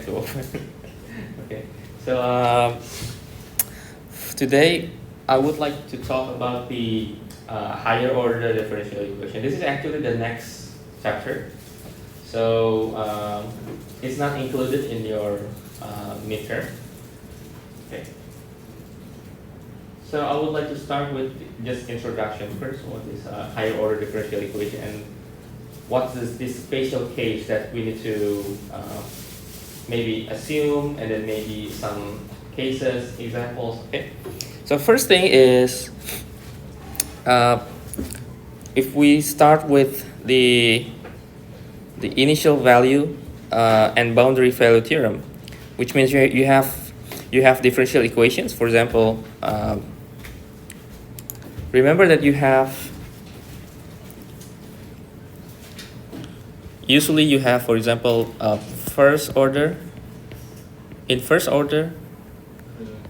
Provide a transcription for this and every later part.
to open. Okay, so today I would like to talk about the higher order differential equation. This is actually the next chapter, so it's not included in your midterm. Okay. So I would like to start with just introduction first. What is higher order differential equation, and what is this special case that we need to maybe assume, and then maybe some cases, examples. Okay. So first thing is, if we start with the initial value and boundary value theorem, which means you have differential equations. For example, remember that you have usually you have, for example, first order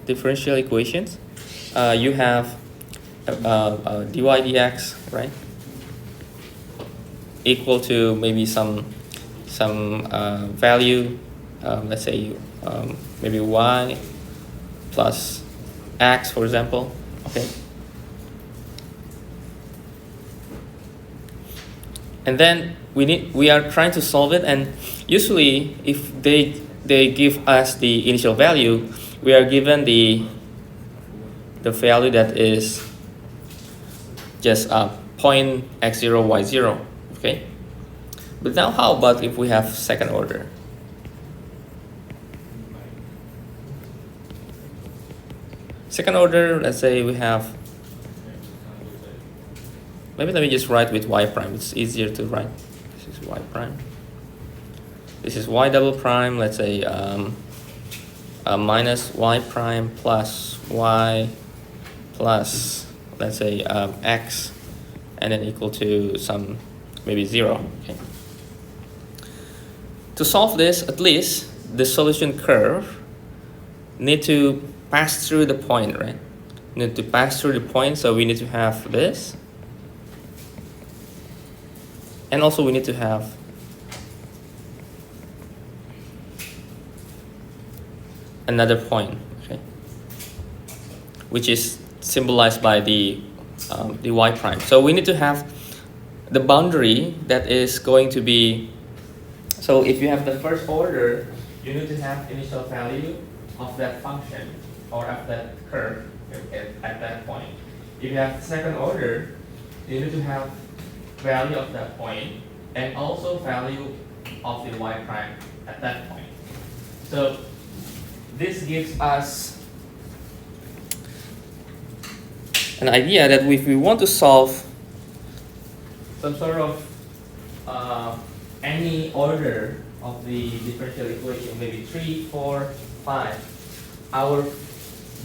differential equations. You have dy dx, right, equal to maybe some value, let's say maybe y plus x, for example. Okay. And then we are trying to solve it, and usually if they give us the initial value, we are given the value that is just point x0 y0. Okay. But now how about if we have second order? Second order, let's say we have, maybe let me just write with y prime. It's easier to write. This is y prime. This is y double prime. Let's say minus y prime plus y plus, let's say x, and then equal to some maybe 0. Okay. To solve this, at least the solution curve need to pass through the point, right? Need to pass through the point, so we need to have this. And also we need to have another point, okay, which is symbolized by the y prime. So we need to have the boundary that is going to be, so if you have the first order, you need to have initial value of that function or of that curve at that point. If you have second order, you need to have value of that point and also value of the y prime at that point. So this gives us an idea that if we want to solve some sort of any order of the differential equation, maybe 3, 4, 5, our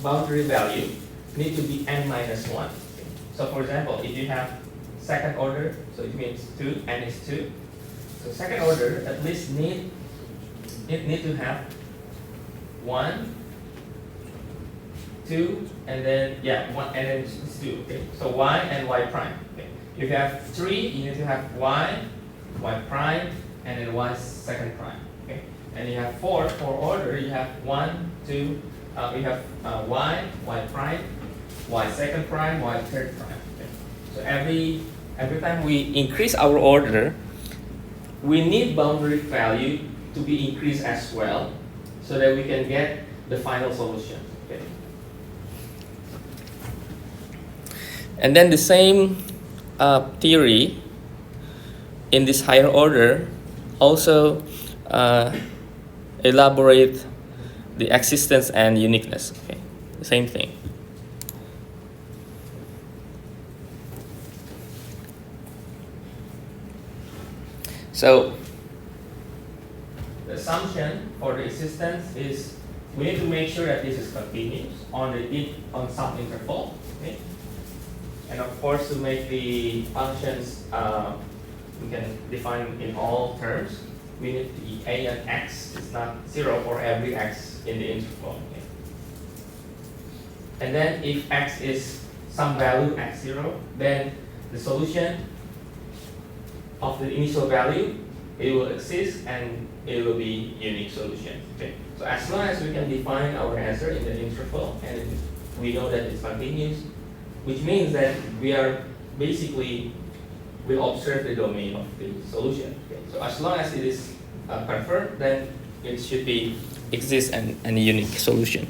boundary value need to be n minus 1. So for example, if you have second order, so it means 2, n is 2. So second order at least need to have 1, 2, and then 1, and then it's 2. Okay, so y and y prime. Okay. If you have 3, you need to have y prime, and then y second prime. Okay, and you have 4 for order. You have 1, 2. You have y prime, y second prime, y third prime. Okay. So every time we increase our order, we need boundary value to be increased as well, so that we can get the final solution. Okay. And then the same theory in this higher order also elaborate the existence and uniqueness. Okay, the same thing. So the assumption for the existence is we need to make sure that this is continuous on some interval. Okay? And of course, to make the functions we can define in all terms, we need the a and x is not 0 for every x in the interval. Okay? And then if x is some value x0, then the solution of the initial value it will exist and it will be unique solution. Okay. So as long as we can define our answer in the interval and we know that it's continuous, which means that we are basically will observe the domain of the solution. Okay. So as long as it is confirmed, then it should be exist and a unique solution.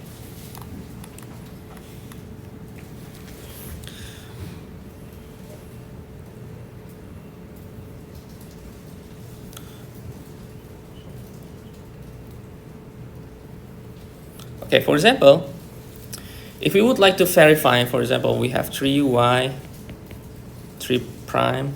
Okay, for example, if we would like to verify, for example, we have 3y, 3 prime,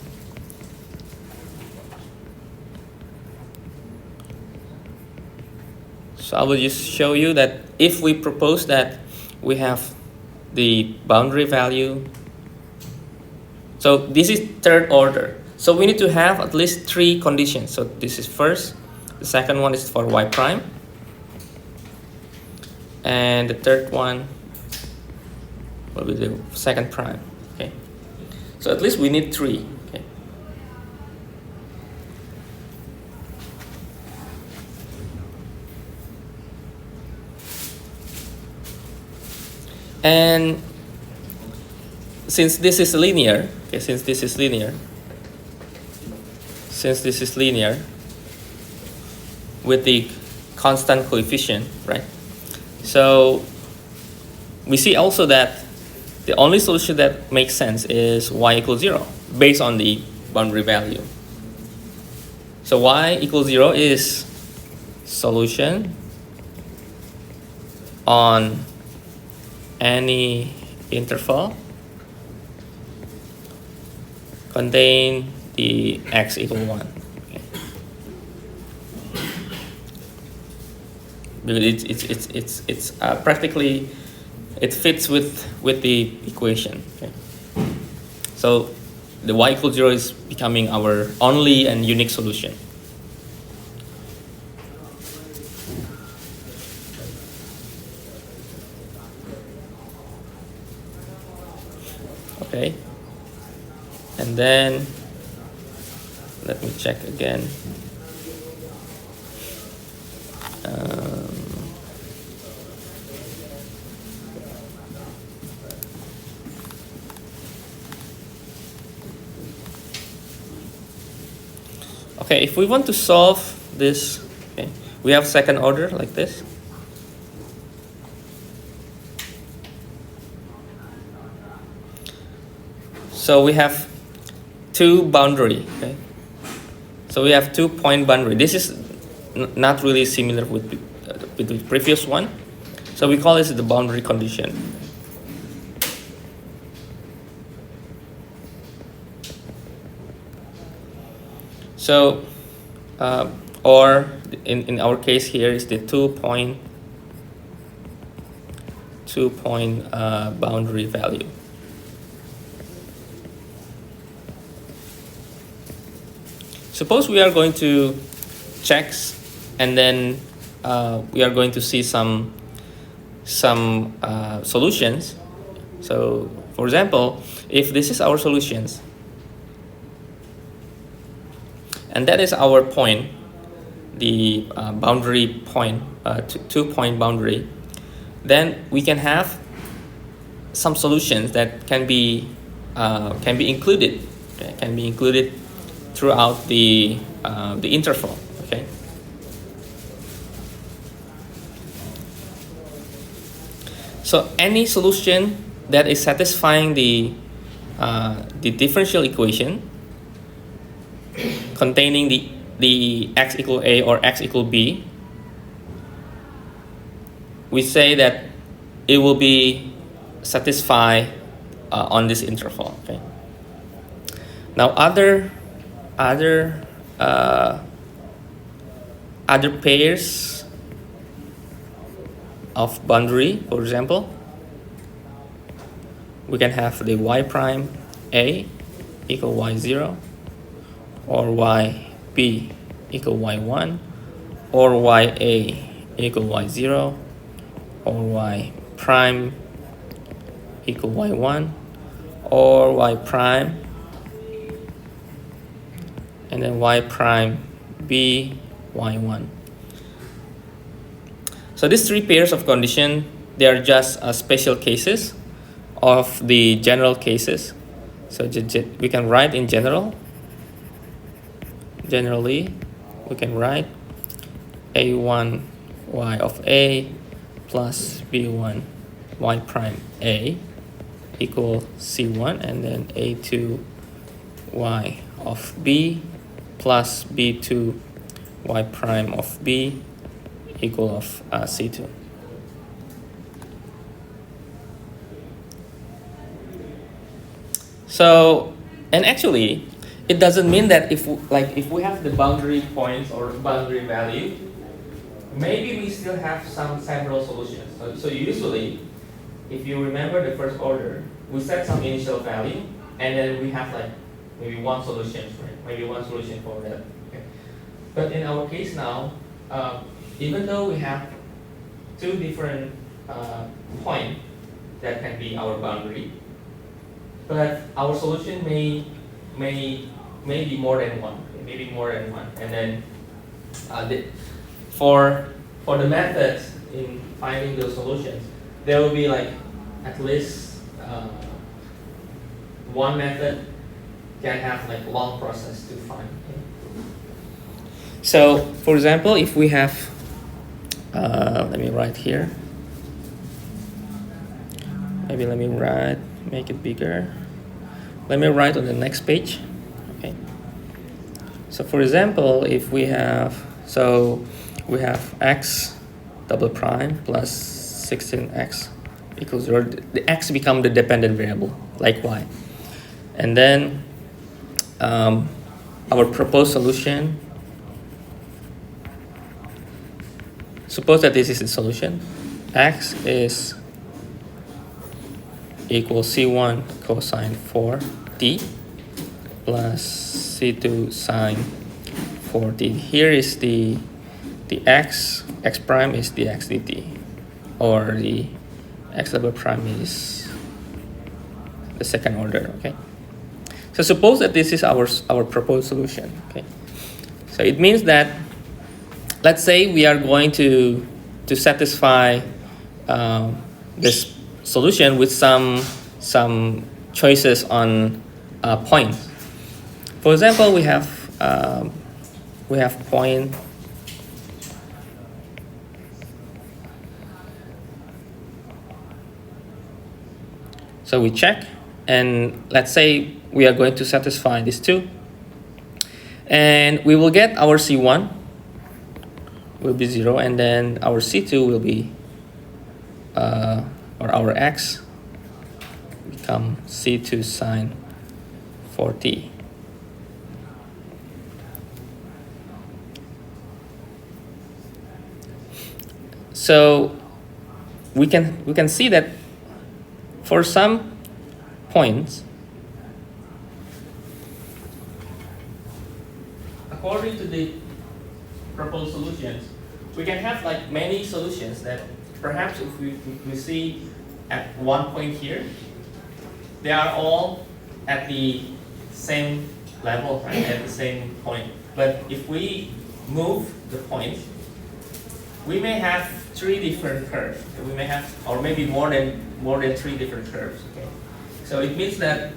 so I will just show you that if we propose that we have the boundary value, so this is third order. So we need to have at least 3 conditions. So this is first, the second one is for y prime, and the third one will be the second prime. Okay, so at least we need 3. Okay, and since this is linear, okay, since this is linear with the constant coefficient, right? So we see also that the only solution that makes sense is y equals 0 based on the boundary value. So y equals 0 is solution on any interval contain the x equal 1. Okay. Because it's practically it fits with the equation. Okay. So the y equals 0 is becoming our only and unique solution. Okay, and then let me check again. Okay, if we want to solve this, okay, we have second order like this. So we have 2 boundary. Okay, so we have 2 point boundary. This is not really similar with the previous one. So we call this the boundary condition. So, or in our case here is the 2 point boundary value. Suppose we are going to check, and then we are going to see some solutions. So, for example, if this is our solutions, and that is our point, the boundary point, 2 point boundary, then we can have some solutions that can be included. Okay, can be included throughout the interval. Okay. So any solution that is satisfying the differential equation containing the x equal a or x equal b, we say that it will be satisfied on this interval. Okay. Now other pairs of boundary, for example, we can have the y prime a equal y0, or y b equal y1, or y a equal y0, or y prime equal y1, or y prime and then y prime b, y1. So these three pairs of condition, they are just special cases of the general cases. So we can write in generally, we can write a1 y of a plus b1 y prime a equal c1, and then a2 y of b plus b2 y prime of b equal of c2. So, and actually, it doesn't mean that if we have the boundary points or boundary value, maybe we still have several solutions. So usually, if you remember the first order, we set some initial value, and then we have like maybe one solution, right? Maybe one solution for that. Okay. But in our case now, even though we have two different points that can be our boundary, but our solution may be more than one, maybe more than one, and then for the methods in finding those solutions, there will be like at least one method can have like long process to find. So, for example, if we have, let me write here. Maybe let me write, make it bigger. Let me write on the next page. Okay. So, for example, if we have, x double prime plus 16x equals 0. The x become the dependent variable, like y. And then our proposed solution, suppose that this is the solution. X is equals c1 cosine 4t plus c2 sine 4t. Here is the x prime is the x dt, or the x double prime is the second order. Okay. So suppose that this is our proposed solution. Okay. So it means that, let's say we are going to satisfy this solution with some choices on points. For example, we have point so we check, and let's say we are going to satisfy these two, and we will get our C1 will be 0, and then our C2 will be or our x become C2 sine 4t. So we can see that for some points, according to the proposed solutions, we can have like many solutions that perhaps if we see at one point here, they are all at the same level, right, at the same point. But if we move the point, we may have three different curves. We may have, or maybe more than three different curves. Okay, so it means that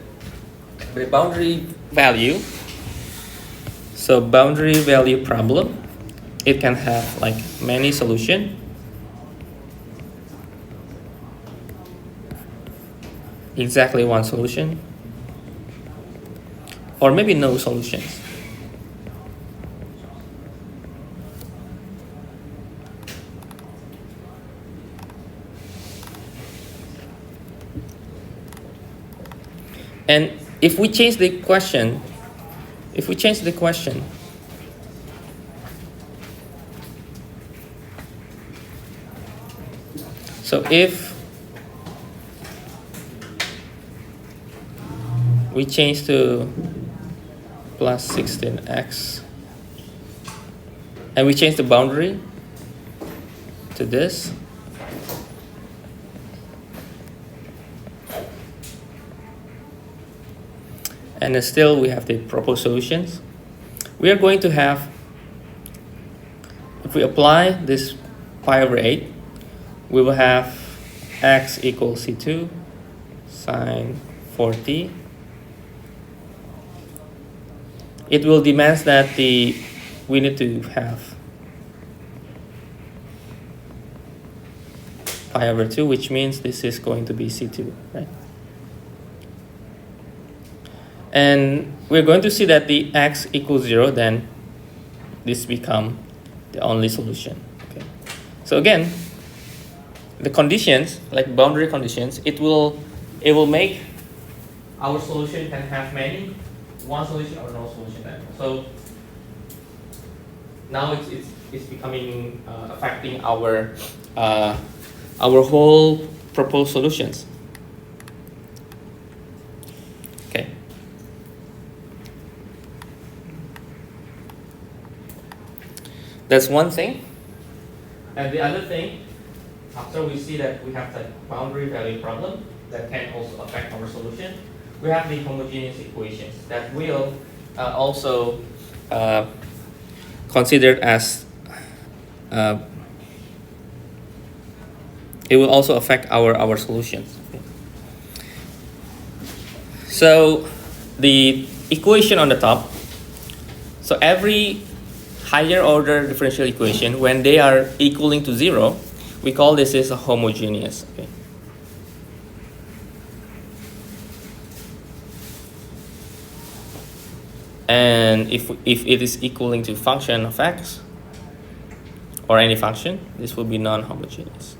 the boundary value. So boundary value problem, it can have like many solutions. Exactly one solution, or maybe no solutions. And if we change the question, so if we change to plus 16x, and we change the boundary to this, and then still we have the proposed solutions, we are going to have if we apply this pi over 8, we will have x equals c2 sine 4t. It will demand that we need to have pi over 2, which means this is going to be c2, right? And we're going to see that the x equals 0, then this become the only solution. Okay. So again, the conditions, like boundary conditions, it will make our solution can have many, one solution or no solution. So now it's becoming affecting our whole proposed solutions. Okay. That's one thing. And the other thing, after we see that we have the boundary value problem that can also affect our solution, we have the homogeneous equations that will also considered as it will also affect our solutions. So the equation on the top, so every higher order differential equation, when they are equaling to 0, we call this is a homogeneous. Okay. And if it is equaling to function of x or any function, this will be non-homogeneous.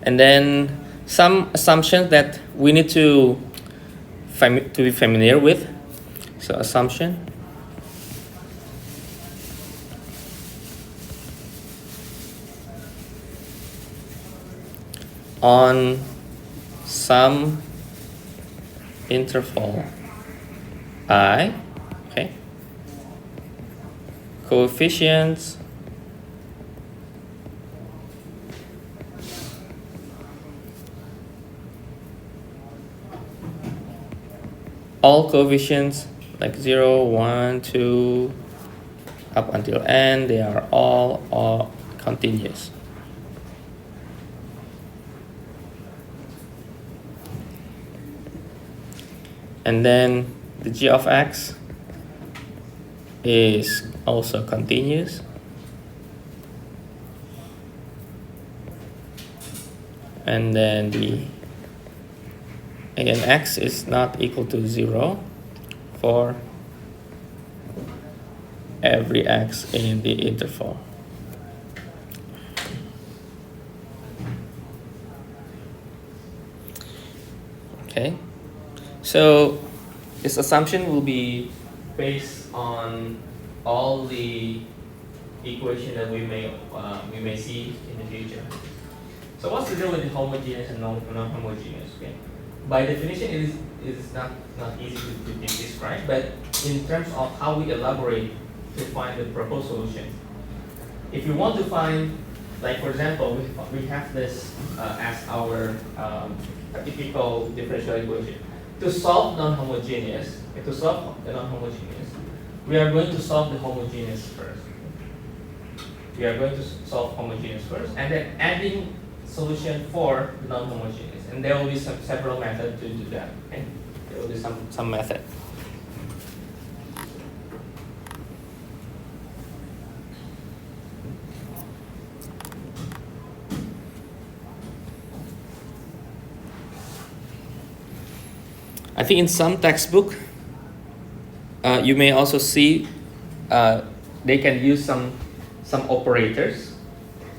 And then some assumptions that we need to be familiar with. So assumption. On some interval I, okay, coefficients all coefficients like 0, 1, 2, up until n, they are all continuous. And then the g of x is also continuous. And then again, x is not equal to 0 for every x in the interval. Okay, so this assumption will be based on all the equation that we may see in the future. So what's the deal with the homogeneous and non-homogeneous? Okay. By definition, it is not easy to describe, but in terms of how we elaborate to find the proposed solution, if you want to find, like for example, we have this as our typical differential equation. To solve non-homogeneous, we are going to solve the homogeneous first. We are going to solve homogeneous first, and then adding solution for the non-homogeneous, and there will be several methods to do that. Okay, there will be some method. I think in some textbook, you may also see they can use some operators.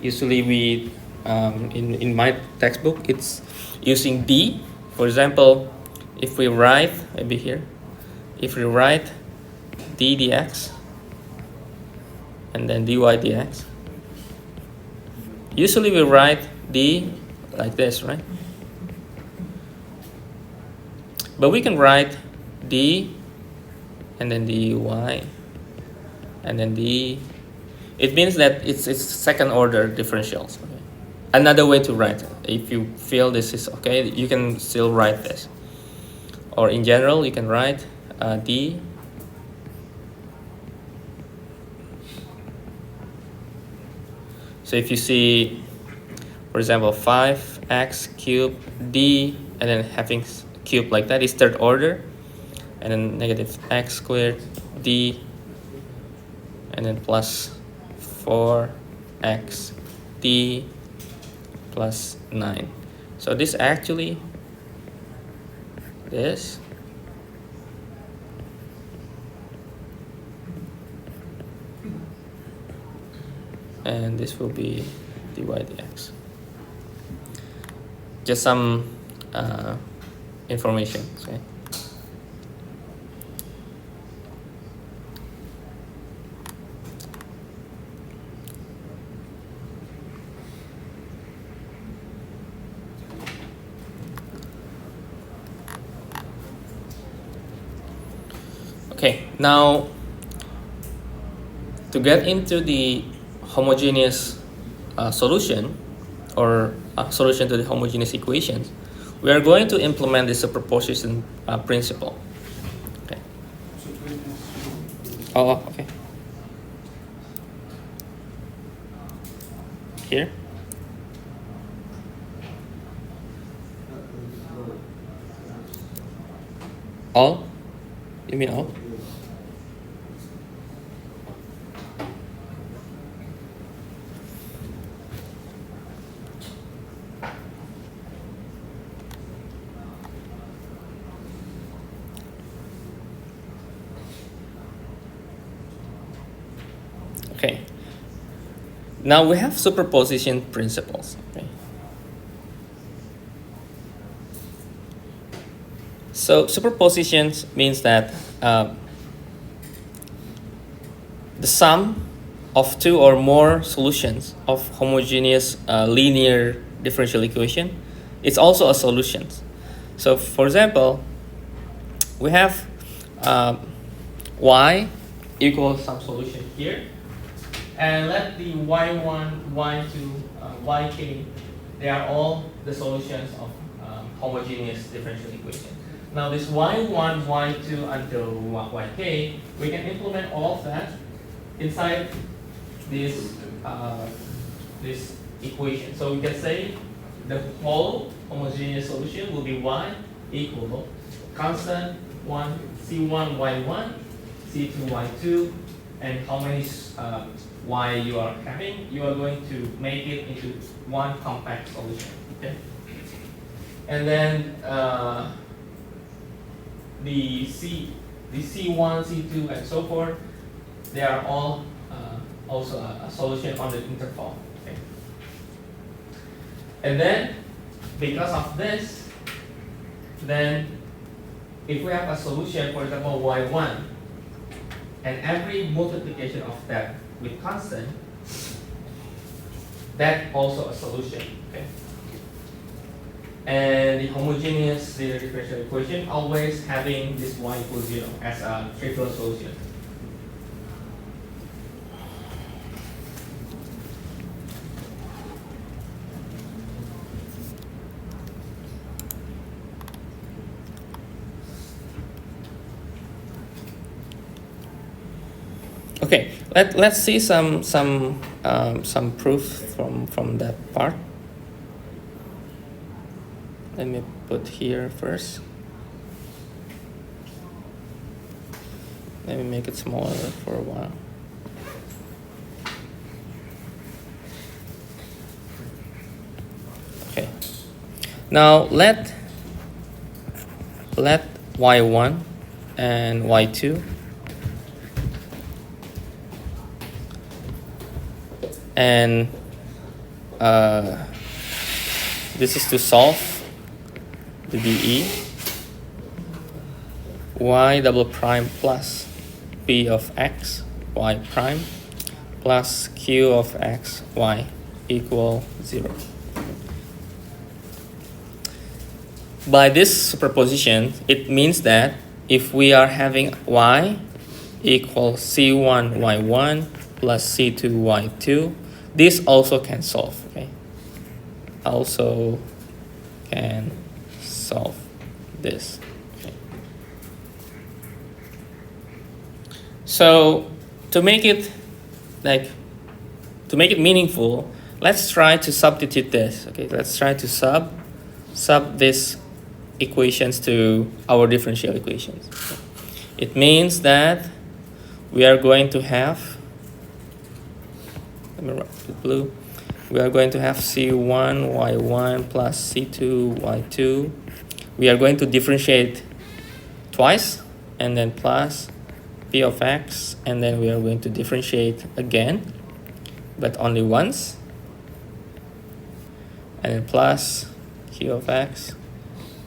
Usually we in my textbook, it's using d. For example, if we write, maybe here, if we write d dx and then dy dx, Usually we write d like this, right? But we can write d and then dy and then d. It means that it's second order differentials. Okay? Another way to write it. If you feel this is okay, you can still write this. Or in general, you can write d so if you see, for example, 5x cubed d and then having cube like that is third order, and then negative x squared d and then plus 4x d plus 9. So this actually this and this will be dy dx. Just some information. Okay. Okay, now to get into the homogeneous solution or solution to the homogeneous equations, we are going to implement the superposition principle. Okay. Oh, okay. Here. All? You mean all? Okay. Now we have superposition principles. Okay. So superpositions means that the sum of two or more solutions of homogeneous linear differential equation is also a solution. So for example, we have y equals some solution here, and let the y1, y2, yk, they are all the solutions of homogeneous differential equation. Now this y1, y2 until yk, we can implement all of that inside this this equation. So we can say the whole homogeneous solution will be y equal constant 1 c1 y1 c2 y2, and how many y you are having, you are going to make it into one compact solution. Okay, and then the c1, c2, and so forth, they are all also a solution on the interval. Okay, and then because of this, then if we have a solution, for example y1, and every multiplication of that with constant, that also a solution. Okay, and the homogeneous linear differential equation always having this y equals 0 as a trivial solution. Okay, let's see some proof from that part. Let me put here first. Let me make it smaller for a while. Okay. Now let y1 and y2 and this is to solve the dE y double prime plus p of x y prime plus q of x y equal 0. By this superposition, it means that if we are having y equals c1 y1 plus c2 y2, this also can solve. Okay, also can solve this. Okay. So to make it meaningful, let's try to substitute this. Okay, let's try to sub this equations to our differential equations. It means that we are going to have, let me write with blue, we are going to have c1 y1 plus c2 y2. We are going to differentiate twice and then plus p of x, and then we are going to differentiate again, but only once, and then plus q of x,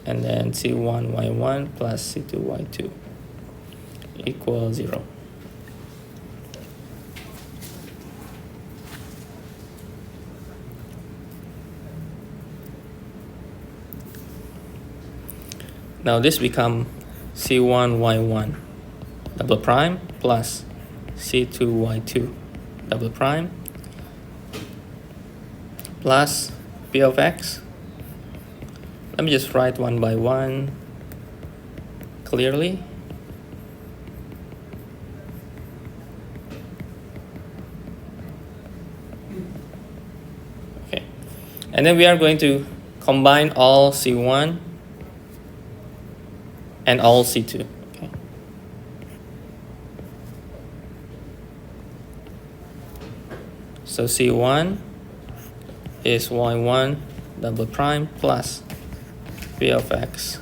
and then c1 y1 plus c2 y2 equals 0. Now this become c1 y1 double prime plus c2 y2 double prime plus p of x. Let me just write one by one clearly. Okay, and then we are going to combine all C1 and all C2. Okay. So C1 is y1 double prime plus p of x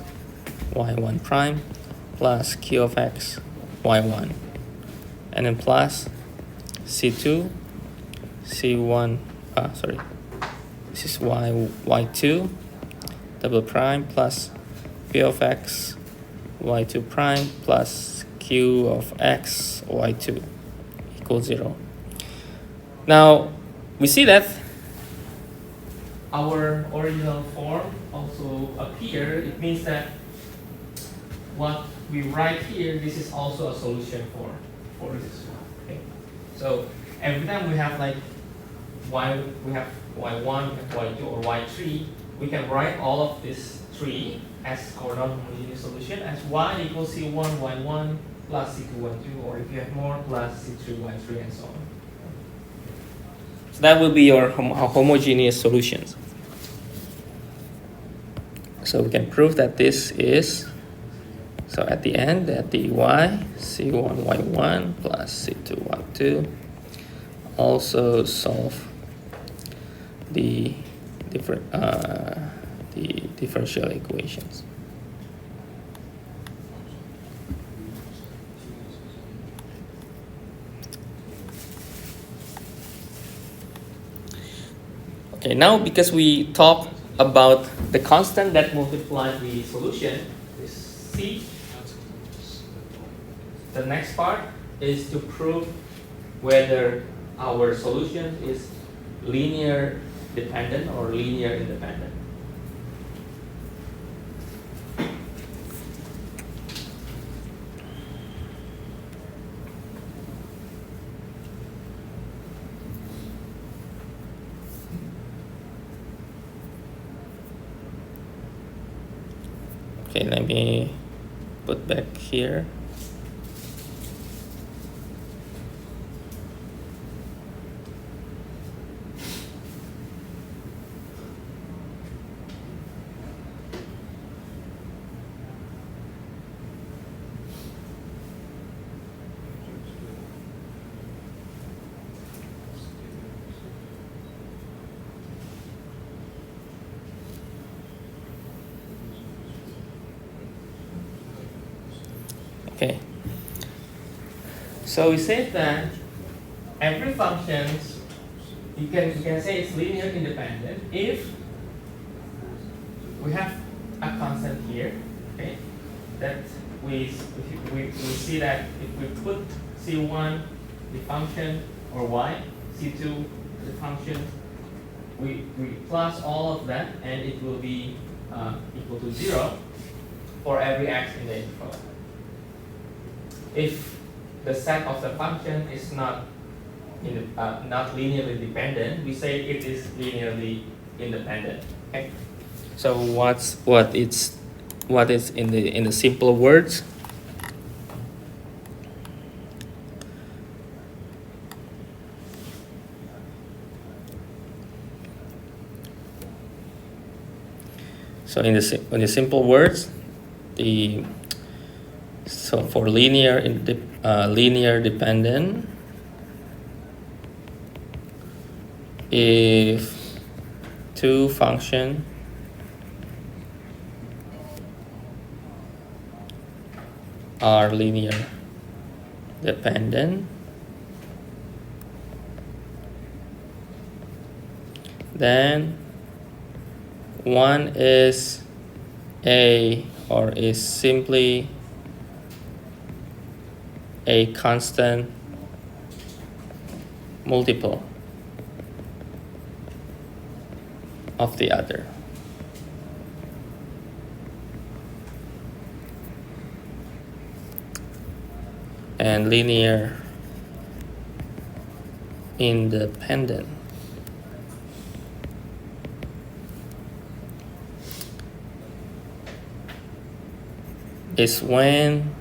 y1 prime plus q of x y1, and then plus c2 c1 this is y2 double prime plus p of x y2 prime plus q of x y2 equals 0. Now we see that our original form also appear. It means that what we write here, this is also a solution for this one. Okay, so every time we have like we have y1, y2, or y3, we can write all of this 3 as our non-homogeneous solution as y equals c1 y1 plus c2 y2, or if you have more, plus c3 y3, and so on. So that will be your homogeneous solutions. So we can prove that this is, so at the end, that the y c1 y1 plus c2 y2 also solve the differential equations. Okay, now because we talk about the constant that multiplies the solution, this C, the next part is to prove whether our solution is linear dependent or linear independent. Okay, let me put back here. Okay, so we said that every function you can say it's linear independent if we have a constant here. Okay, that we see that if we put c1 the function or y, c2 the function, we plus all of that, and it will be equal to 0 for every x in the interval. If the set of the function is not not linearly dependent, we say it is linearly independent. Okay. So what is in the simple words? So in the simple words, for linear dependent, if two functions are linear dependent, then one is is simply a constant multiple of the other. And linear independent is when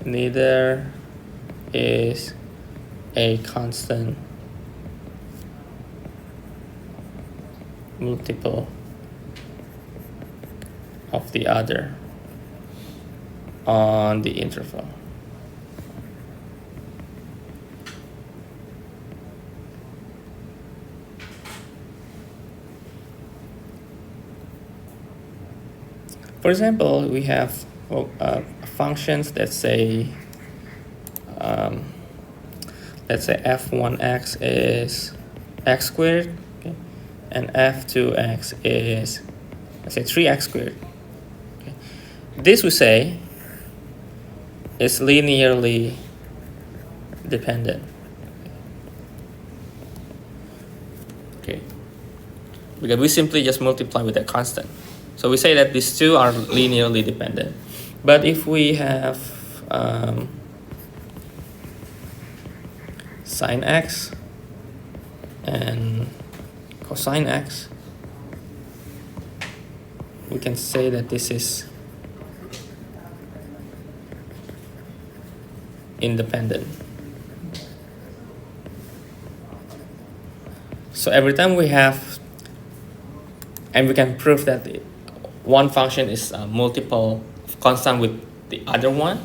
neither is a constant multiple of the other on the interval. For example, we have functions that say, let's say f1x is x squared, okay, and f2x is, let's say, 3x squared. Okay. This we say is linearly dependent. Okay, because we simply just multiply with a constant. So we say that these two are linearly dependent. But if we have sine x and cosine x, we can say that this is independent. So every time we have, and we can prove that one function is a multiple constant with the other one,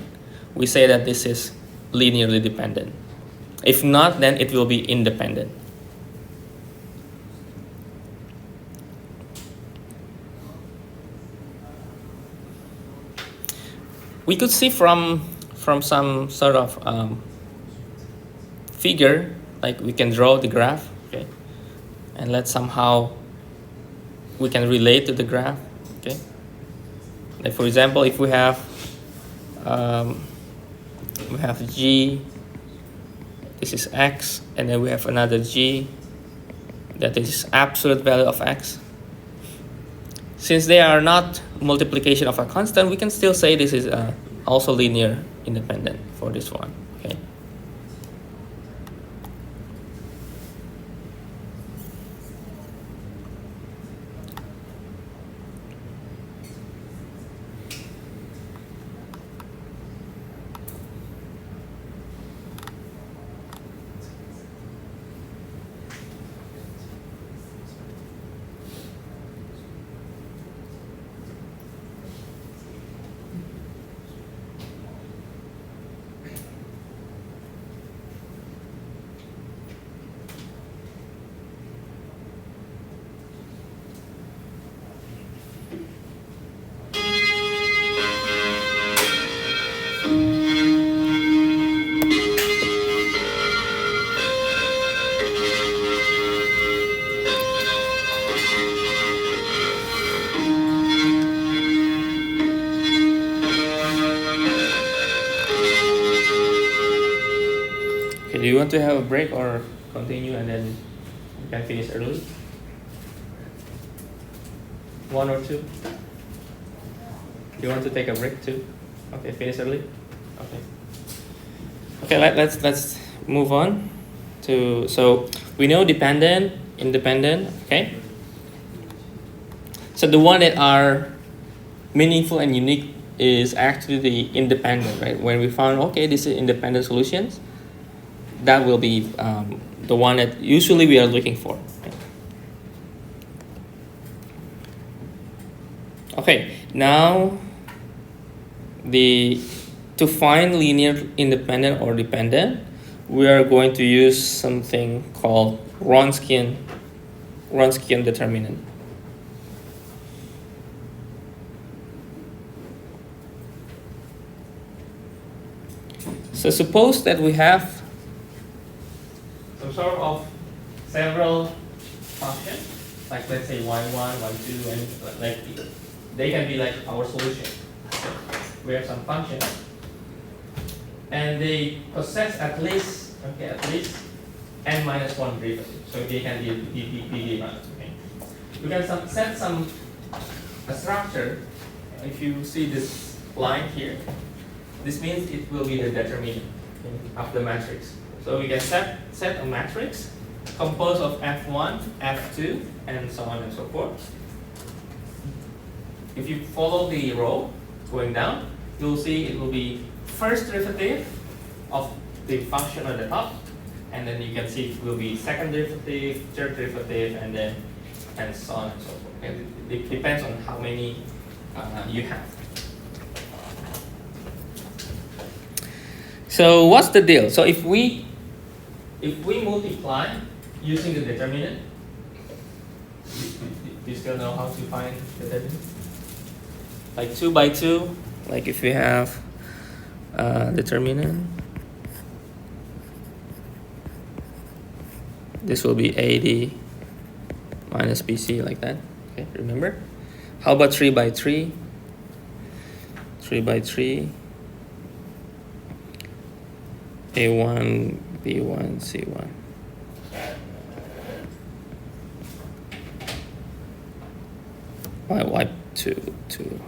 we say that this is linearly dependent. If not, then it will be independent. We could see from some sort of figure, like we can draw the graph, okay, and let's somehow we can relate to the graph. Okay, like for example, if we have g, this is x, and then we have another g that is absolute value of x. Since they are not multiplication of a constant, we can still say this is also linear independent for this one. Okay. Do you want to have a break or continue and then we can finish early? 1 or 2? You want to take a break too? Okay, finish early. Okay. Okay, let's move on to, so we know dependent, independent. Okay. So the one that are meaningful and unique is actually the independent, right? When we found, okay, this is independent solutions, that will be the one that usually we are looking for. Okay, now to find linear independent or dependent, we are going to use something called Wronskian determinant. So suppose that we have some sort of several functions, like let's say y1, y2, and like they can be like our solution. We have some functions, and they possess at least n minus 1 derivative. So they can be given. Okay, we can set a structure. If you see this line here, this means it will be the determinant of the matrix. So we can set a matrix composed of f1, f2, and so on and so forth. If you follow the row going down, you'll see it will be first derivative of the function on the top, and then you can see it will be second derivative, third derivative, and so on and so forth. And it depends on how many you have. So what's the deal? So if we multiply using the determinant, do you still know how to find the determinant? Like 2 by 2, like if we have determinant, this will be AD minus BC, like that. Okay, remember? How about 3 by 3? 3 by 3. A1, B1, C1. Y2, 2.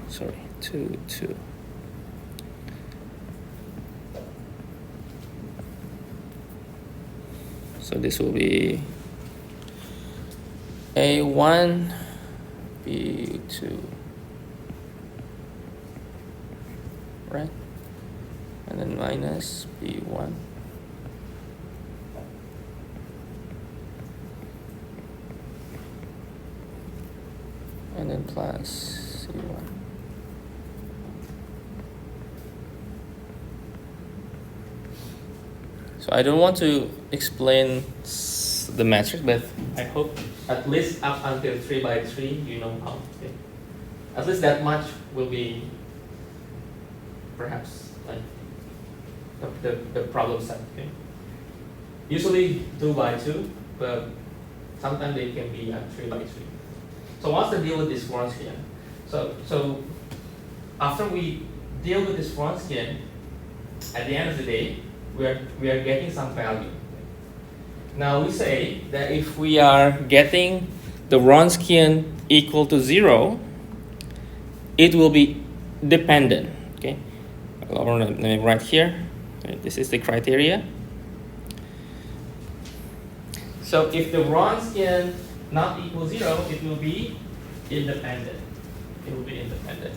So this will be A1, B2, right? And then minus B1. And then plus C1. So I don't want to explain the matrix, but I hope at least up until 3 by 3 you know how. Okay? At least that much will be perhaps like the problem set. Okay? Usually 2 by 2, but sometimes they can be 3 by 3. So what's the deal with this Wronskian? So after we deal with this Wronskian, at the end of the day, we are getting some value. Now we say that if we are getting the Wronskian equal to 0, it will be dependent. Okay, let me write here. Okay, this is the criteria. So if the Wronskian not equal 0, it will be independent. It will be independent.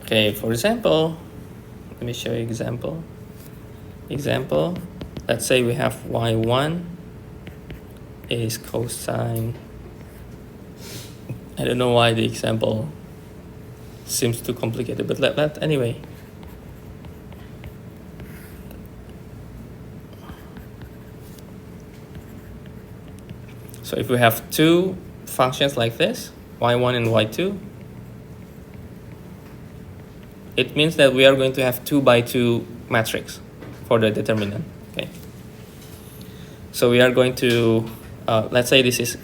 Okay, for example, let me show you example. Let's say we have y1 is cosine. I don't know why the example seems too complicated, but anyway. So if we have two functions like this, y1 and y2, it means that we are going to have 2 by 2 matrix for the determinant. Okay. So we are going to let's say this is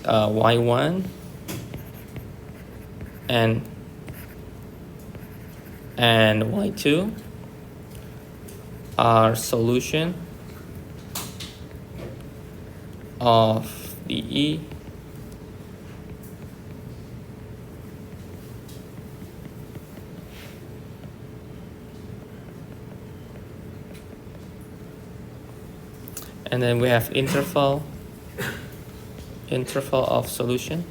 y1 and y2 are solution of dE and then we have interval of solution.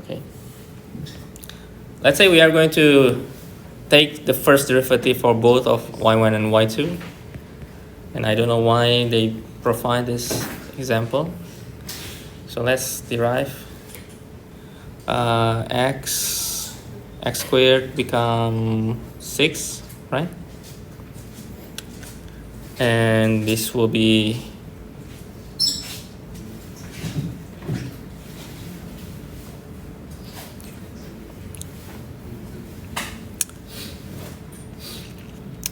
Okay. Let's say we are going to take the first derivative for both of y1 and y2, and I don't know why they provide this example. So let's derive x squared become 6, right? And this will be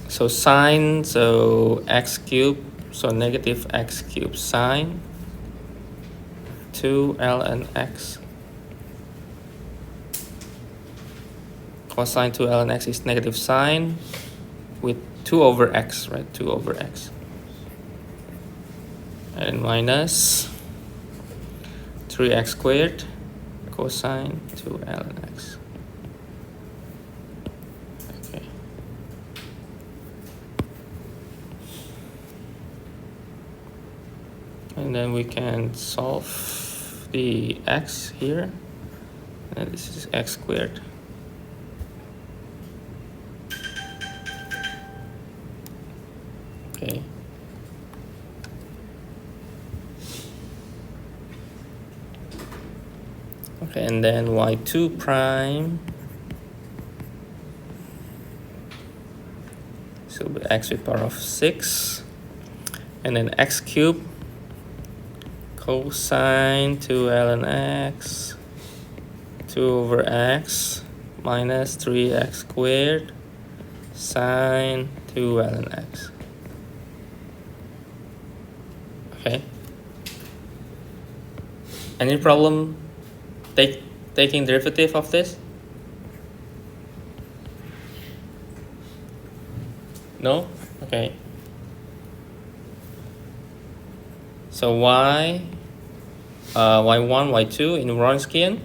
so sine, so x cubed, so negative x cubed sine 2 ln x. Cosine 2 ln x is negative sine with 2 over x, right? 2 over x. And minus 3x squared cosine 2 ln x. Okay. And then we can solve the x here. And this is x squared. Okay. Okay, and then y2 prime. So x with power of 6. And then x cubed cosine 2 ln x 2 over x minus 3x squared sine 2 ln x. Okay. Any problem taking derivative of this? No? Okay. So y1, y2 in Wronskian,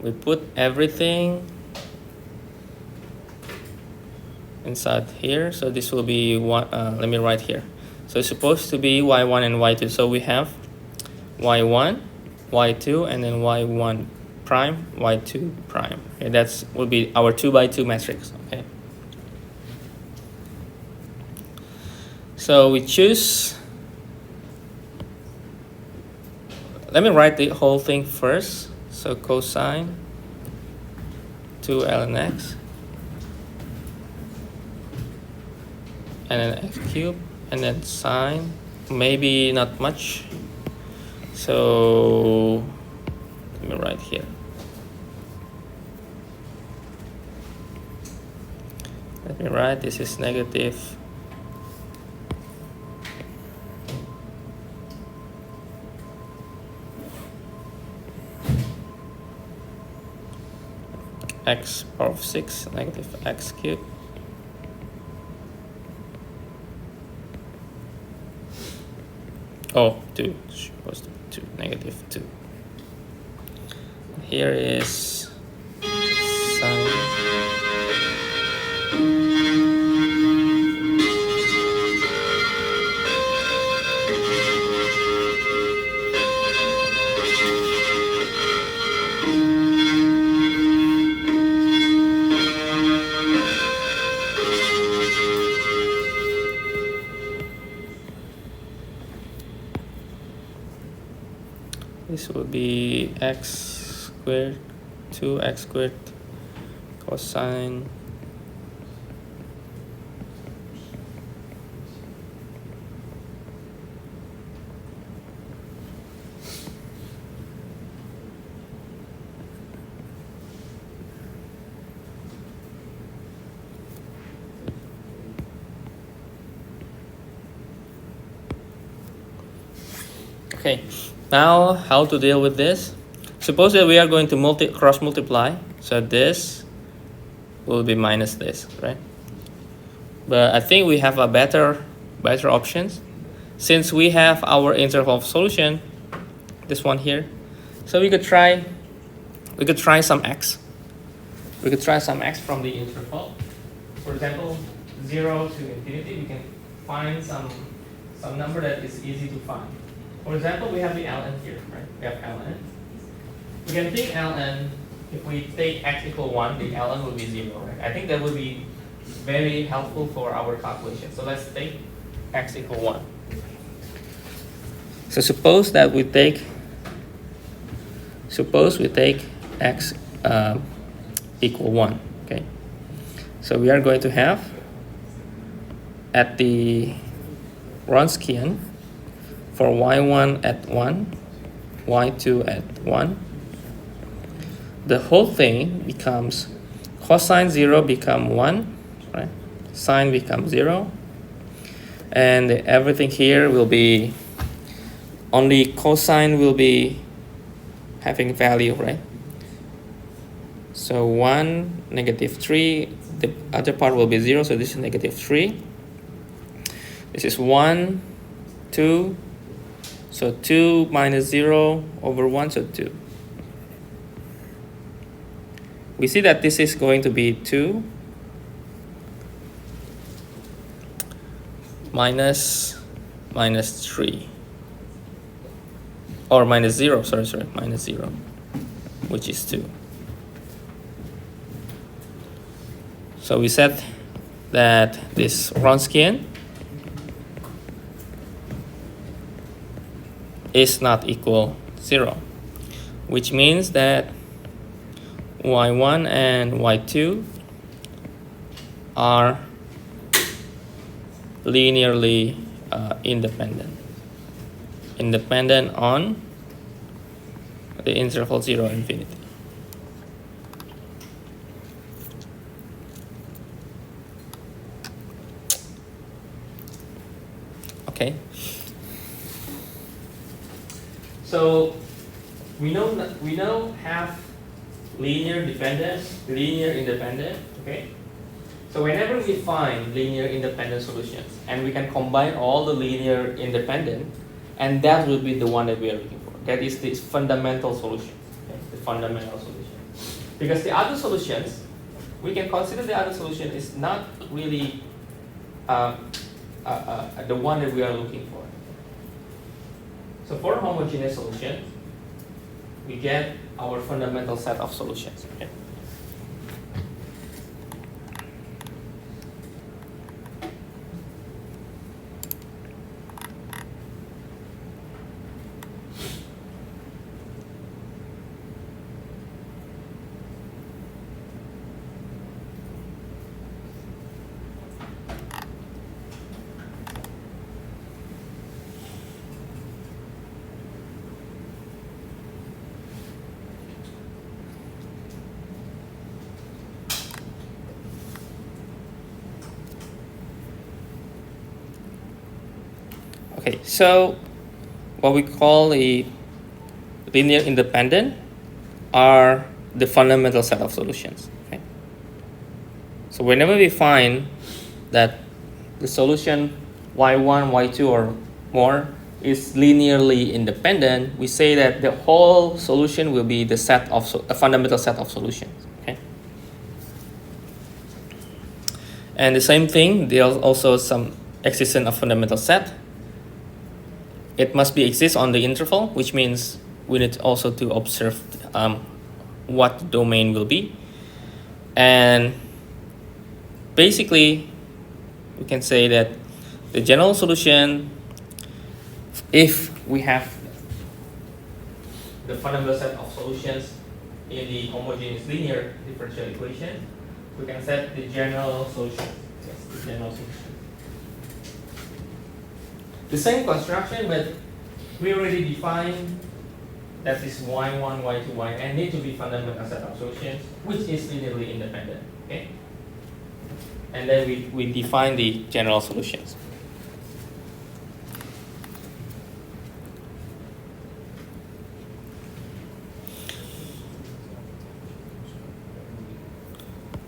we put everything inside here. So this will be one. Let me write here. So it's supposed to be y1 and y2. So we have y1, y2, and then y1 prime, y2 prime. Okay, that's will be our 2 by 2 matrix. Okay. So we choose. Let me write the whole thing first. So cosine 2 ln x and then x cubed and then sine, maybe not much. So let me write here. Let me write this is negative x power of 6 negative x cubed oh 2 supposed to be 2 negative 2. Here is sine this will be x squared 2x squared cosine Okay, now how to deal with this? Suppose that we are going to cross multiply, so this will be minus this, right? But I think we have a better options. Since we have our interval of solution, this one here, so we could try some x. We could try some x from the interval. For example, 0 to infinity, we can find some number that is easy to find. For example, we have the ln here, right? We have ln. We can think ln, if we take x equal 1, the ln will be 0, right? I think that would be very helpful for our calculation. So let's take x equal 1. So suppose we take x equal 1, okay? So we are going to have at the Wronskian for y1 at 1, y2 at 1, the whole thing becomes cosine 0 become 1, right? Sine becomes 0, and everything here will be only cosine will be having value, right? So 1, -3, the other part will be 0, so this is -3. This is 1, 2, so 2 minus 0 over 1, so 2. We see that this is going to be 2 minus 3. Or minus 0, sorry, minus 0, which is 2. So we said that this Wronskian is not equal 0, which means that y1 and y2 are linearly independent on the interval 0 infinity. Okay. So we know have linear dependent, linear independent, okay? So whenever we find linear independent solutions, and we can combine all the linear independent, and that will be the one that we are looking for. That is the fundamental solution, okay? The fundamental solution. Because the other solutions, we can consider the other solution is not really the one that we are looking for. So for a homogeneous solution, we get our fundamental set of solutions. Okay? Okay, so what we call a linear independent are the fundamental set of solutions. Okay? So whenever we find that the solution y1, y2 or more is linearly independent, we say that the whole solution will be the set of a fundamental set of solutions. Okay? And the same thing, there are also some existence of fundamental set. It must be exist on the interval, which means we need also to observe what the domain will be. And basically, we can say that the general solution, if we have the fundamental set of solutions in the homogeneous linear differential equation, we can set the general solution. Yes, the general solution. The same construction, but we already defined that this y1, y2, yn need to be fundamental set of solutions, which is linearly independent. Okay? And then we define the general solutions.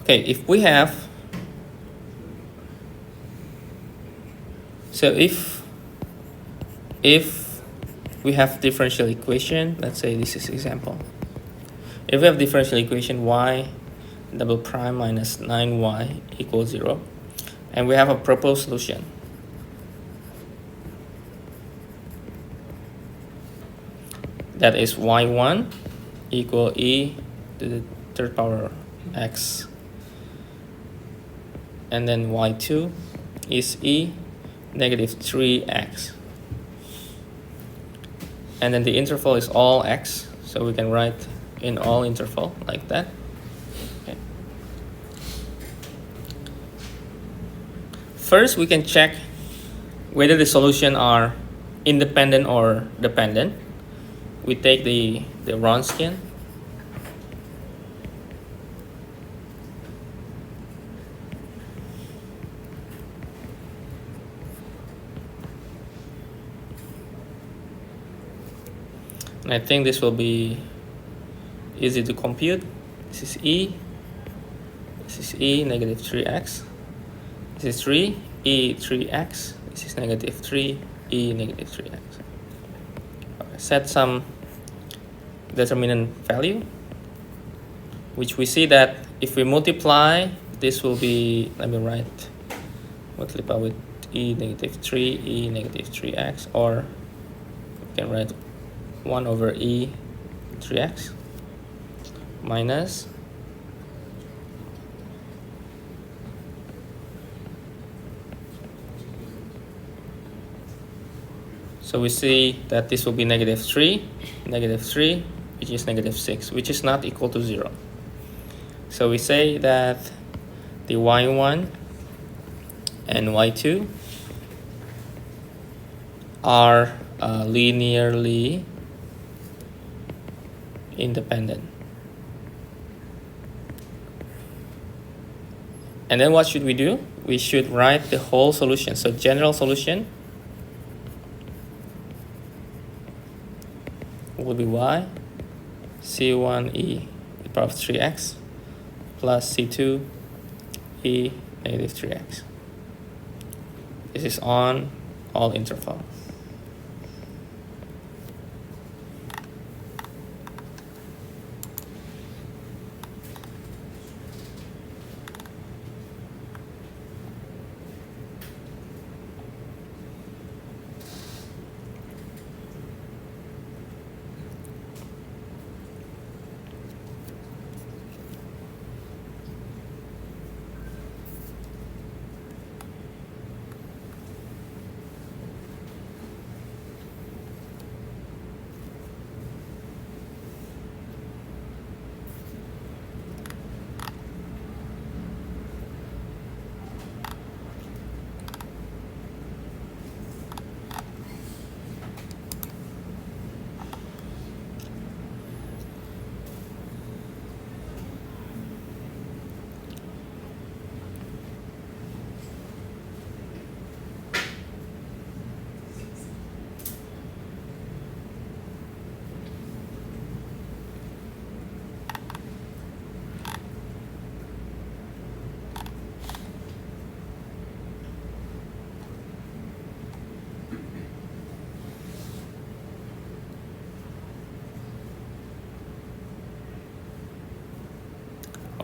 Okay, if we have, so if we have differential equation, let's say this is example. If we have differential equation y double prime minus 9y equals 0, and we have a proposed solution. That is y1 equal e to the third power x, and then y2 is e negative 3x. And then the interval is all x, so we can write in all interval like that. Okay. First, we can check whether the solution are independent or dependent. We take the Wronskian. And I think this will be easy to compute. This is e. This is e negative 3x. This is 3 e 3x. This is negative 3 e negative 3x. Okay, set some determinant value, which we see that if we multiply, this will be, let me write, multiply with e negative 3 e negative 3x, or we can write 1 over e 3x minus so we see that this will be negative 3, which is negative 6, which is not equal to 0. So we say that the y1 and y2 are linearly independent. And then what should we do? We should write the whole solution. So general solution will be y c1 e to the power of 3x plus c2 e negative 3x. This is on all interval.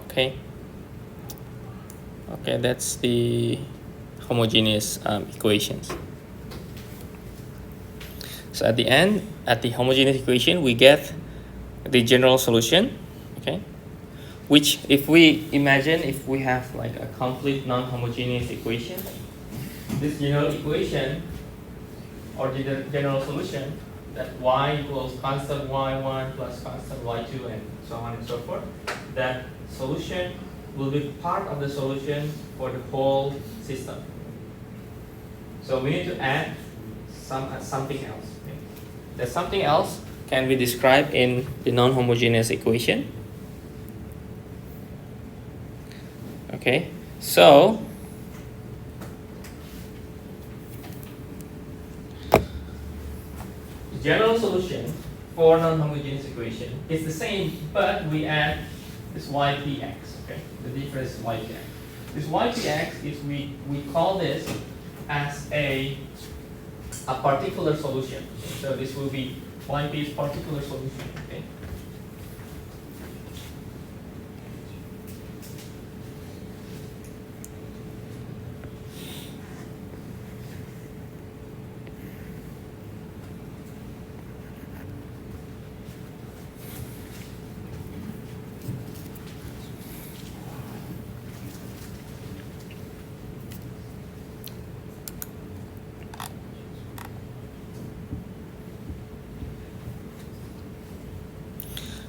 Okay, that's the homogeneous equations. So at the end, at the homogeneous equation, we get the general solution, okay? Which, if we imagine, if we have like a complete non-homogeneous equation, this general equation, or the general solution, that y equals constant y1 plus constant y2 and so on and so forth, that solution will be part of the solution for the whole system. So we need to add something else. Okay? That something else can be described in the non-homogeneous equation. Okay, so the general solution for non-homogeneous equation is the same, but we add this ypx. Okay, the difference is ypx. This ypx is we call this as a particular solution. Okay? So this will be yp's particular solution. Okay.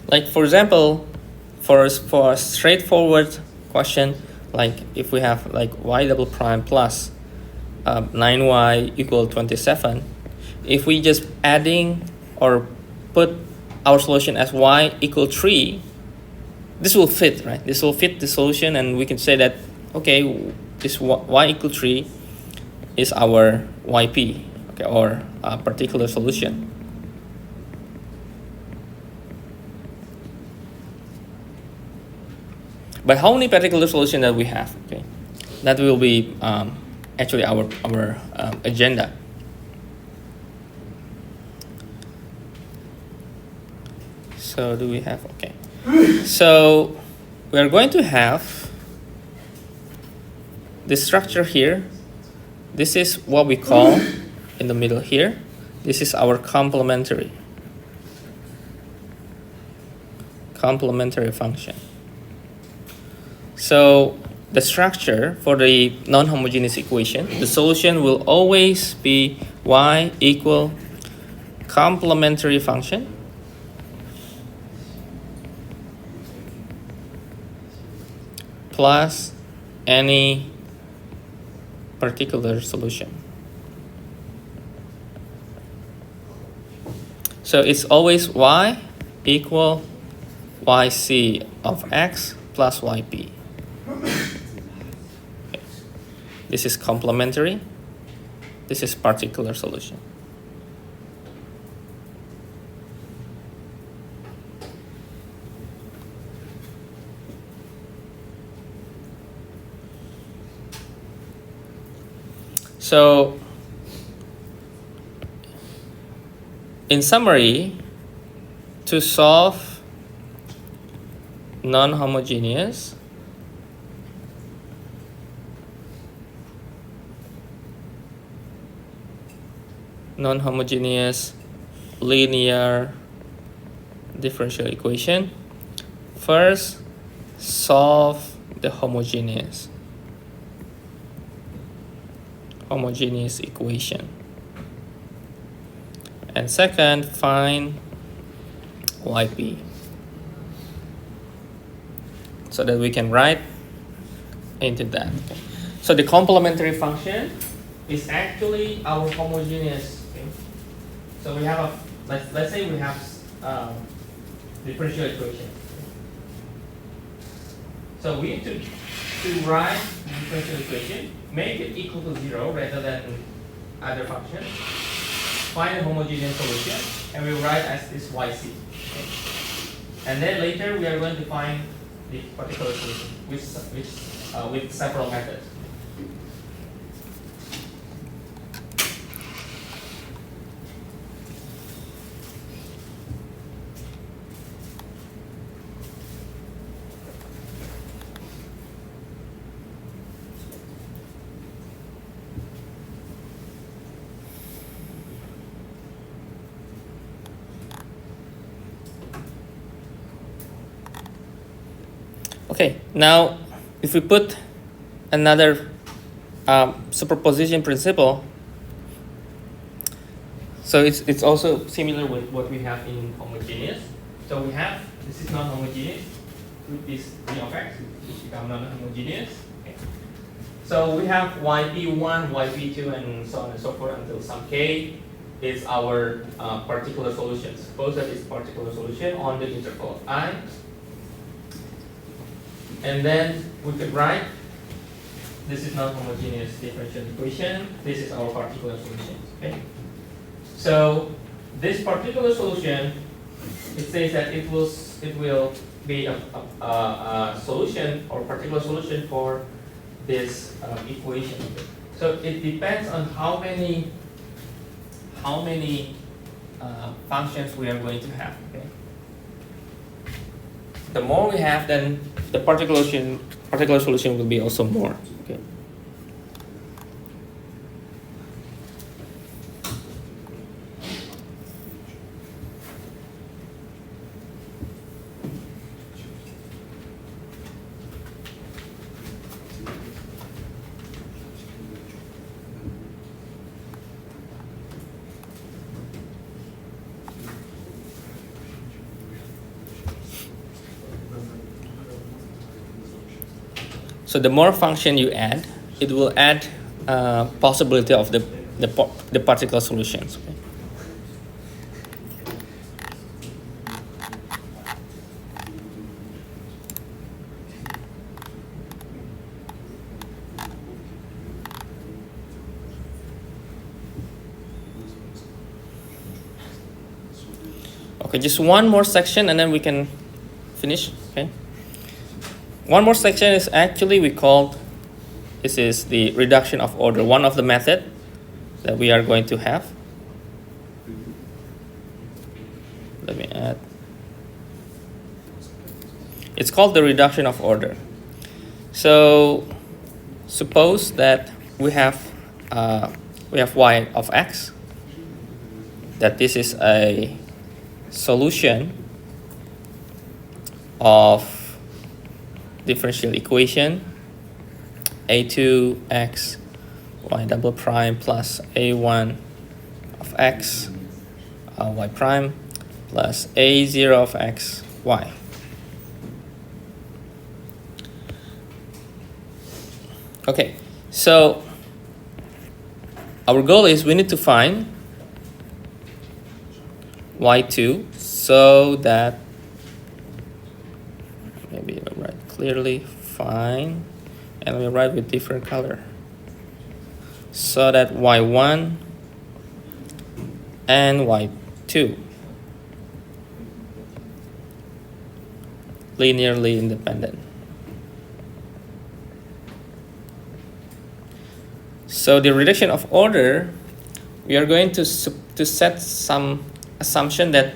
Like for example, for a straightforward question, like if we have like y double prime plus 9y equal 27, if we just adding or put our solution as y equal 3, this will fit, right? This will fit the solution, and we can say that, okay, this y equal 3 is our yp, okay, or a particular solution. But how many particular solutions that we have? Okay, that will be actually our agenda. So do we have? Okay, so we are going to have this structure here. This is what we call in the middle here. This is our complementary function. So the structure for the non-homogeneous equation, the solution will always be y equal complementary function plus any particular solution. So it's always y equal yc of x plus yp. Okay. This is complementary. This is particular solution. So, in summary, to solve non-homogeneous linear differential equation, first solve the homogeneous equation, and second find yp, so that we can write into that. Okay. So the complementary function is actually our homogeneous. Okay. So we have let's say we have differential equation. So we need to write the differential equation, make it equal to 0 rather than other function, find a homogeneous solution, and we write as this yc. Okay. And then later we are going to find the particular solution with several methods. Okay, now if we put another superposition principle, so it's also similar with what we have in homogeneous. So we have, this is non-homogeneous, with this g of x, which become non-homogeneous. Okay. So we have yp1, yp2, and so on and so forth until some k is our particular solution. Suppose that is particular solution on the interval of I. And then we could write, this is non-homogeneous differential equation. This is our particular solution. Okay. So this particular solution, it says that it will be a solution or particular solution for this equation. So it depends on how many functions we are going to have. Okay. The more we have, then the particular solution will be also more. Okay. So the more function you add, it will add possibility of the particular solutions. Okay, just one more section and then we can finish. Okay. One more section is actually this is the reduction of order, one of the method that we are going to have. Let me add. It's called the reduction of order. So suppose that we have y of x, that this is a solution of differential equation a2x y double prime plus a1 of x y prime plus a0 of x y. Okay, so our goal is we need to find y2 so that, maybe I'll write clearly, fine, and we'll write with different color, so that y1 and y2 linearly independent. So the reduction of order, we are going to set some assumption that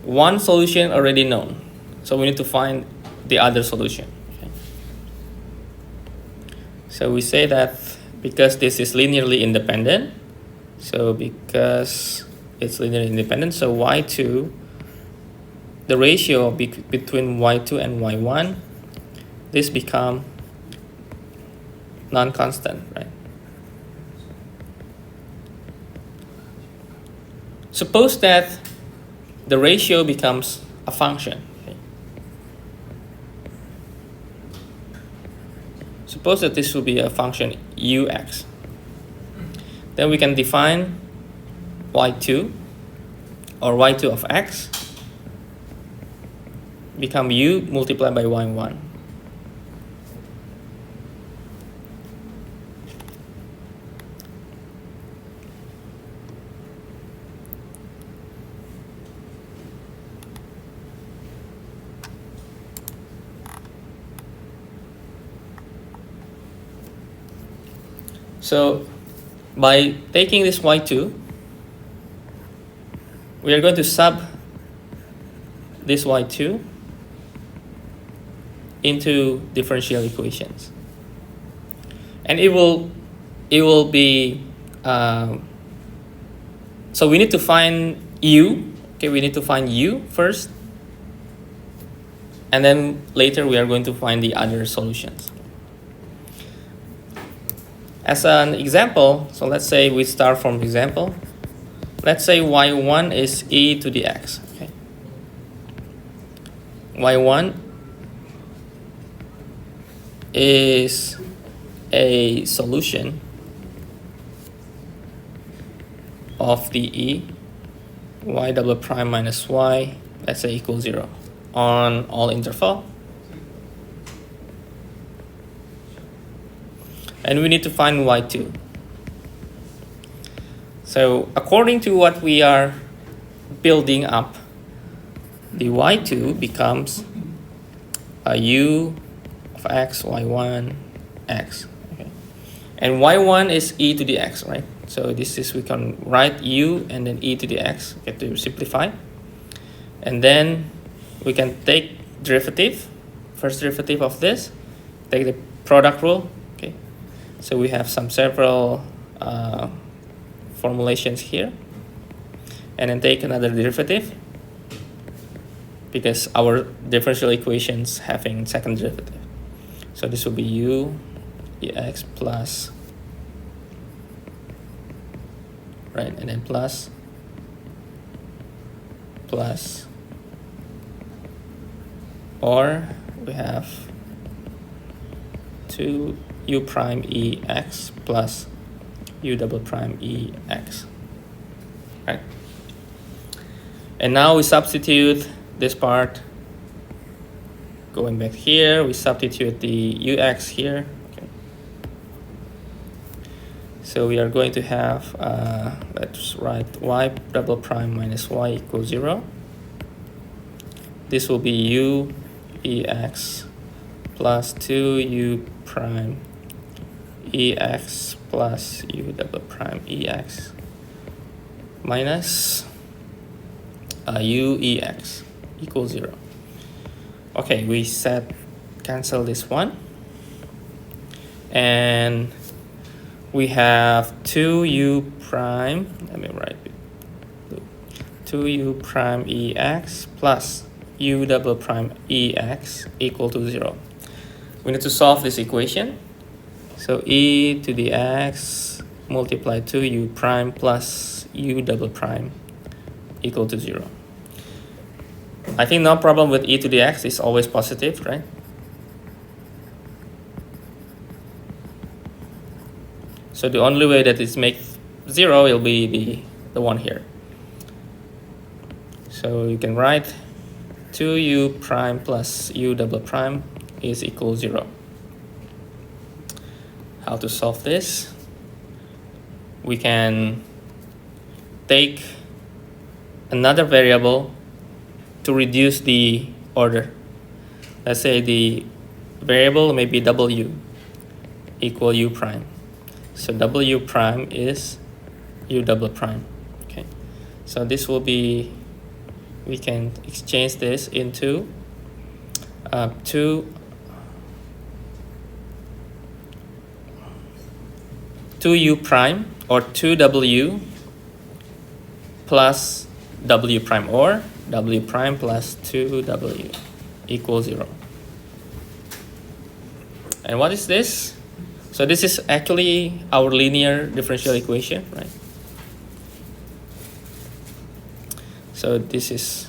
one solution already known. So we need to find the other solution. Okay. So we say that because this is linearly independent, so because it's linearly independent, so y2, the ratio between y2 and y1, this become non-constant, right? Suppose that the ratio becomes a function. Okay. Suppose that this will be a function ux. Then we can define y2 or y2 of x become u multiplied by y1. So by taking this y2, we are going to sub this y2 into differential equations, and it will be so we need to find u. Okay, we need to find u first, and then later we are going to find the other solutions. As an example, so let's say we start from example. Let's say y1 is e to the x. Okay. y1 is a solution of the E y double prime minus y, let's say equals 0 on all interval. And we need to find y2. So according to what we are building up, the y2 becomes a u of x, y1, x. Okay. And y1 is e to the x, right? So this is, we can write u and then e to the x, okay, to simplify. And then we can take derivative, first derivative of this, take the product rule. Okay. So we have several formulations here. And then take another derivative, because our differential equations having second derivative. So this will be u ex plus, right, and then plus, or we have 2 u prime e x plus u double prime e x, right? And now we substitute this part. Going back here, we substitute the ux here. Okay. So we are going to have, let's write y double prime minus y equals 0. This will be u ex plus 2u prime ex plus u double prime ex minus u ex equals 0. Okay, we cancel this one, and we have 2u prime, let me write it, 2u prime ex plus u double prime ex equal to 0. We need to solve this equation. So e to the x multiply 2u prime plus u double prime equal to 0. I think no problem with e to the x is always positive, right? So the only way that it makes 0 will be the one here. So you can write 2u prime plus u double prime is equal 0. How to solve this? We can take another variable to reduce the order. Let's say the variable may be w equal u prime. So w prime is u double prime. Okay. So this will be, we can exchange this into 2u prime or 2w plus w prime, or w prime plus 2w equals 0. And what is this? So this is actually our linear differential equation, right? So this is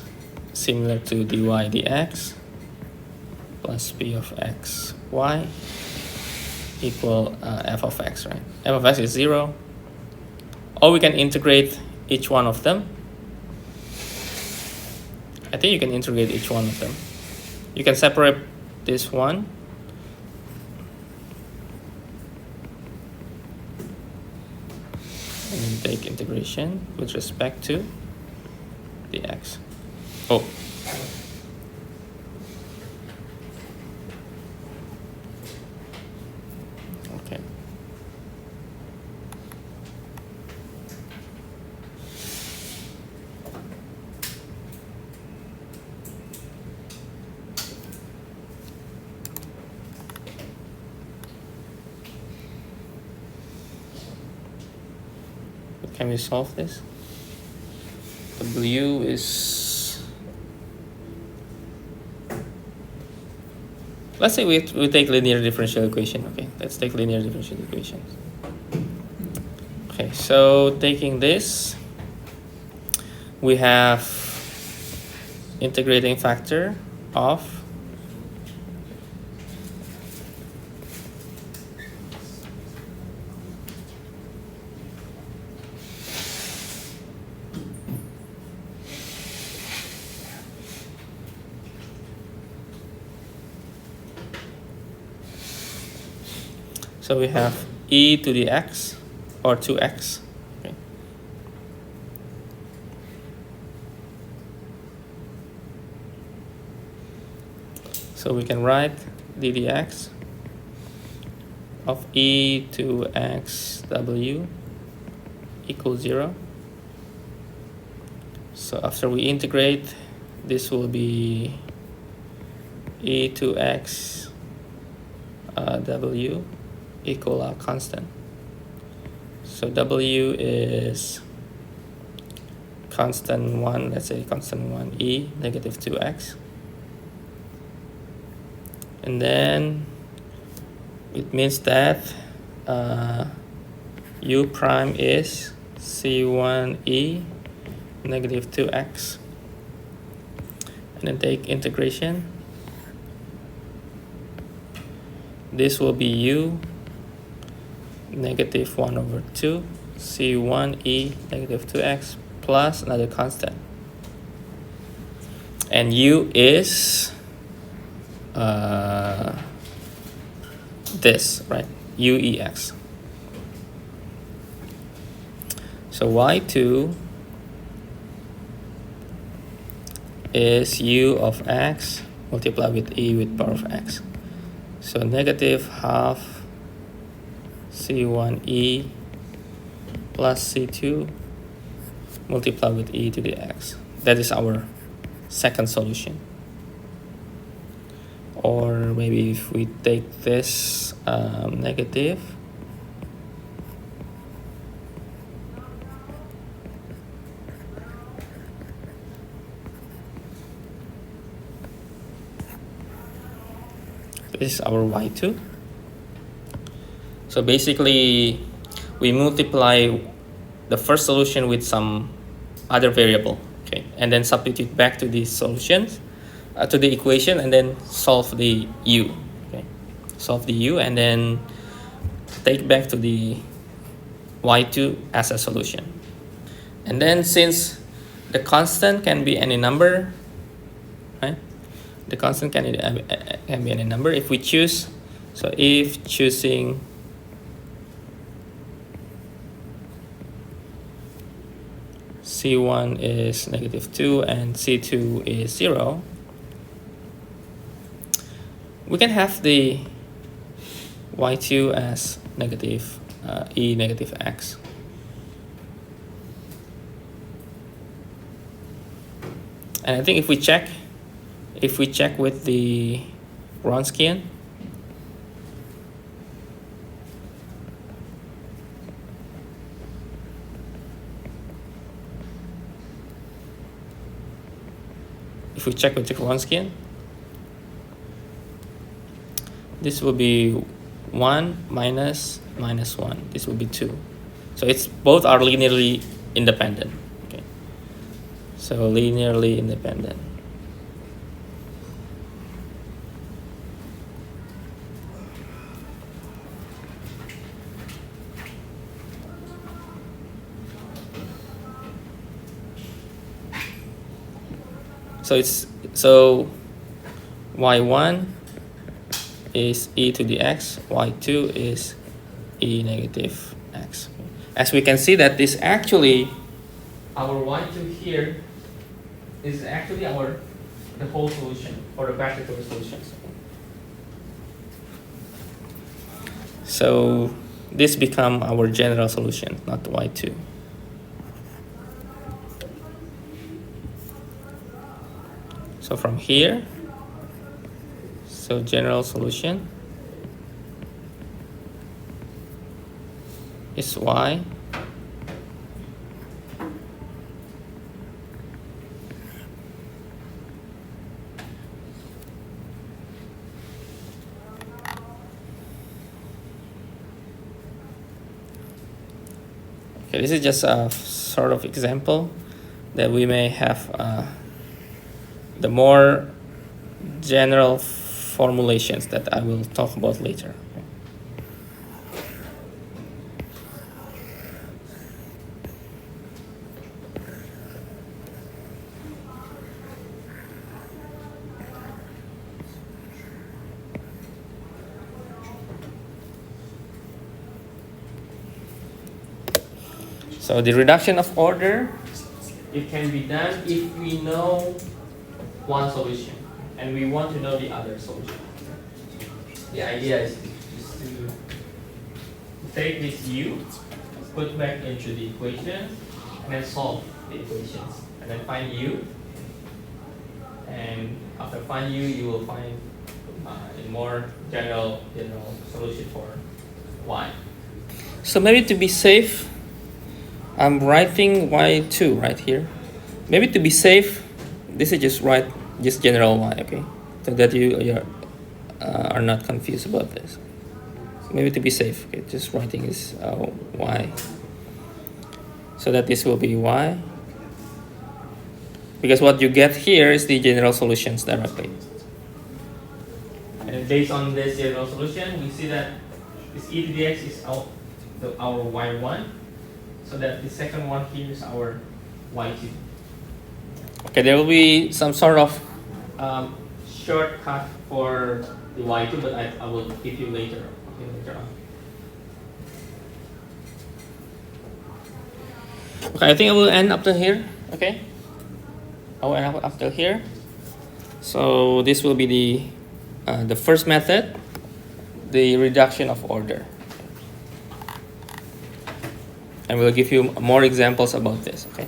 similar to dy dx plus p of x y equal f of x, right? F of x is 0. Or we can integrate each one of them. I think you can integrate each one of them. You can separate this one. And then take integration with respect to the x. Oh. Okay. Can we solve this? W is, let's say we take linear differential equation. Okay, let's take linear differential equation. Okay, so taking this, we have integrating factor of So we have e to the x, or 2x. Okay. So we can write ddx of e to x w equals 0. So after we integrate, this will be e to x w equal a constant. So w is constant 1, let's say constant 1 e, negative 2x. And then it means that u prime is c1e negative 2x. And then take integration. This will be u negative 1 over 2 c1e negative 2x plus another constant. And u is this, right? uex. So y2 is u of x multiplied with e with power of x. So negative half c1e plus c2 multiplied with e to the x. That is our second solution. Or maybe if we take this negative, this is our y2. So basically, we multiply the first solution with some other variable, okay, and then substitute back to the solutions, to the equation, and then solve the u, okay, solve the u, and then take back to the y2 as a solution. And then since the constant can be any number, right? The constant can be any number if we choose. So if choosing C1 is negative 2 and C2 is 0, we can have the y2 as negative e negative x. And I think if we check with the Wronskian, this will be 1 minus 1. This will be 2. So it's both are linearly independent. Okay. So linearly independent. So y1 is e to the x, y2 is e negative x. As we can see that this actually, our y2 here is actually the whole solution for the practical solutions. So this become our general solution, not y2. So from here, so general solution is y Okay, this is just a sort of example that we may have the more general formulations that I will talk about later. So the reduction of order, it can be done if we know one solution and we want to know the other solution. The idea is to take this u, put back into the equation, and then solve the equations, and then find u. And after find u, you will find a more general solution for y. So maybe to be safe, I'm writing y2 right here. Maybe to be safe, this is just general y, okay? So that you are not confused about this. So maybe to be safe, okay, just writing is y. So that this will be y. Because what you get here is the general solutions directly. And based on this general solution, we see that this e to the x is our y1. So that the second one here is our y2. Okay, there will be some sort of shortcut for the y2, but I will give you later on. Okay, I think I will end up to here. Okay, I will end up to here. So this will be the first method, the reduction of order. And we'll give you more examples about this, okay?